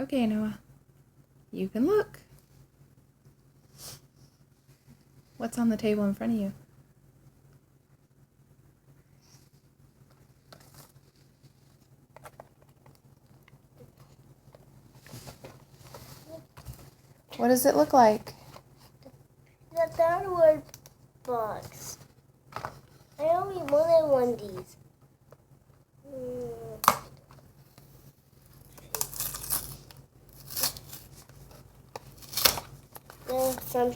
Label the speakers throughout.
Speaker 1: Okay, Noah. You can look. What's on the table in front of you? What does it look like?
Speaker 2: The downward box. I only wanted one of these. Some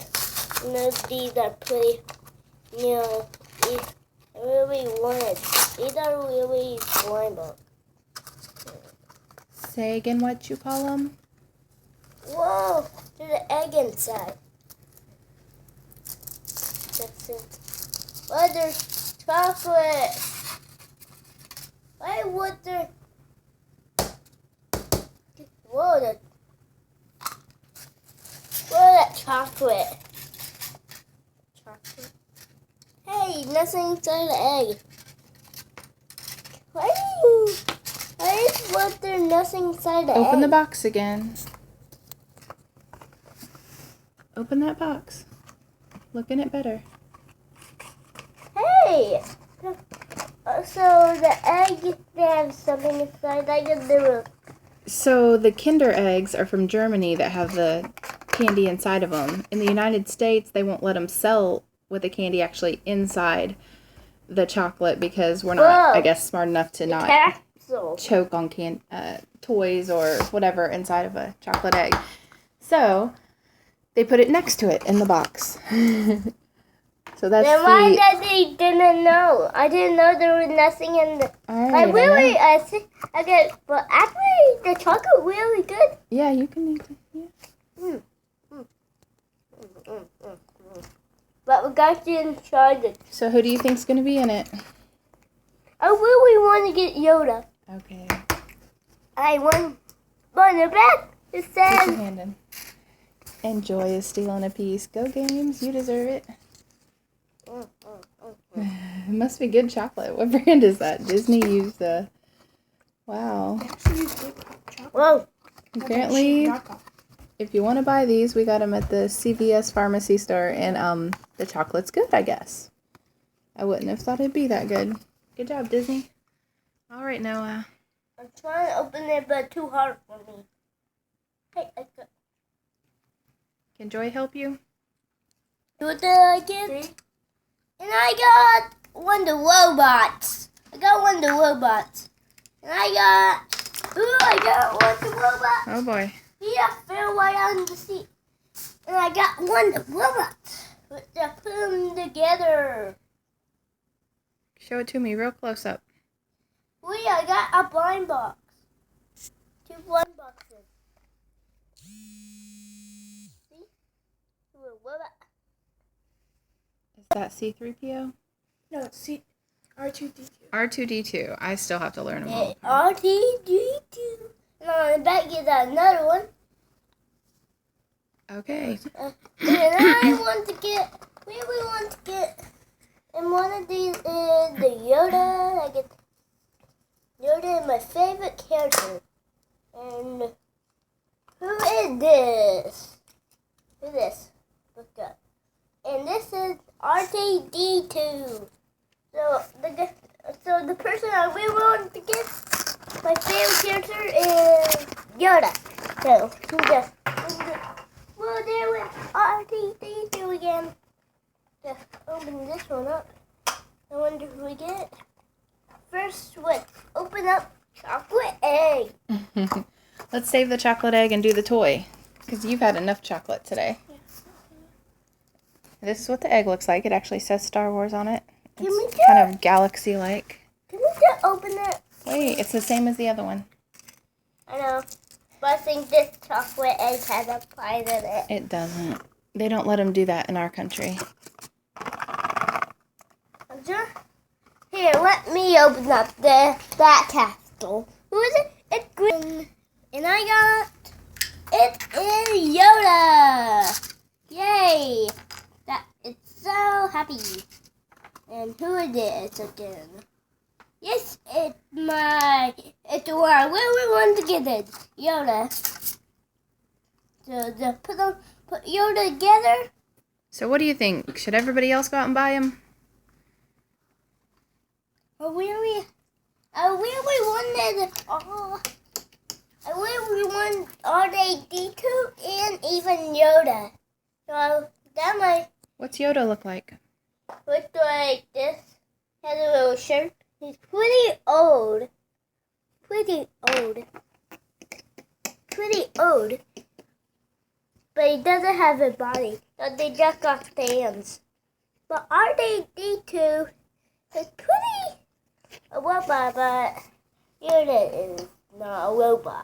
Speaker 2: these are pretty, these I really wanted. These are really slime books.
Speaker 1: Say again what you call them.
Speaker 2: Whoa, there's an egg inside. That's it. Why there's chocolate? Why would there? Whoa, that chocolate. Hey, nothing inside the egg. Why was there nothing inside the egg?
Speaker 1: Open the box again. Open that box. Look in it better.
Speaker 2: Hey! So the egg, they have something inside. I guess they were.
Speaker 1: So the Kinder eggs are from Germany that have the candy inside of them. In the United States, they won't let them sell with the candy actually inside the chocolate because we're not, I guess, smart enough to not choke on toys or whatever inside of a chocolate egg. So they put it next to it in the box. So that's
Speaker 2: then why that they didn't know? I didn't know there was nothing in the. But actually, the chocolate really good.
Speaker 1: Yeah, you can eat it. Yeah.
Speaker 2: But we got to try it.
Speaker 1: So who do you think's gonna be in it?
Speaker 2: I really want to get Yoda.
Speaker 1: Okay.
Speaker 2: I want the back. It
Speaker 1: Put your
Speaker 2: says.
Speaker 1: hand in. And Joy is stealing a piece. Go Games, you deserve it. It must be good chocolate. What brand is that? Disney used the. Wow.
Speaker 2: Whoa.
Speaker 1: Apparently, if you want to buy these, we got them at the CVS pharmacy store, and the chocolate's good, I guess. I wouldn't have thought it'd be that good. Good job, Disney. All right, Noah.
Speaker 2: I'm trying to open it, but too hard for me. Hey,
Speaker 1: Can Joy help you?
Speaker 2: What did I get? And I got one of the robots. And I got one of the robots.
Speaker 1: Oh boy.
Speaker 2: He fell right on the seat. And I got one of the robots. But I put them together.
Speaker 1: Show it to me real close up.
Speaker 2: Wait, I got a blind box. 2 blind boxes. See? Robot.
Speaker 1: Is that C-3PO?
Speaker 3: No, it's R2D2.
Speaker 1: R2-D2. I still have to learn them all.
Speaker 2: R2D2. And on the back is another one.
Speaker 1: Okay.
Speaker 2: And I want to get, and one of these is the Yoda. I get Yoda is my favorite character. And who is this? Who is this? Look up. And this is R2D2. So the person I really want to get, my favorite character is Yoda. So well, there we R2D2 again. Just open this one up. I wonder who we get. First, let's open up chocolate egg.
Speaker 1: Let's save the chocolate egg and do the toy, because you've had enough chocolate today. This is what the egg looks like. It actually says Star Wars on it. It's kind of galaxy-like.
Speaker 2: Can we just open it?
Speaker 1: Wait, it's the same as the other one.
Speaker 2: I know. But I think this chocolate egg has a pie in it.
Speaker 1: It doesn't. They don't let them do that in our country.
Speaker 2: Here, let me open up that castle. Who is it? It's green. And I got... It is Yoda! Yay! It's so happy. And who is this again? Yes, it's the one I really want to get it. Yoda. So just put Yoda together.
Speaker 1: So what do you think? Should everybody else go out and buy them?
Speaker 2: I really wanted. I really want R2D2 and even Yoda. So that might
Speaker 1: What's Yoda look like?
Speaker 2: look like this. Has a little shirt. He's pretty old. Pretty old. But he doesn't have a body. So they just got hands. But R2D2 is pretty a robot, but Yoda is not a robot.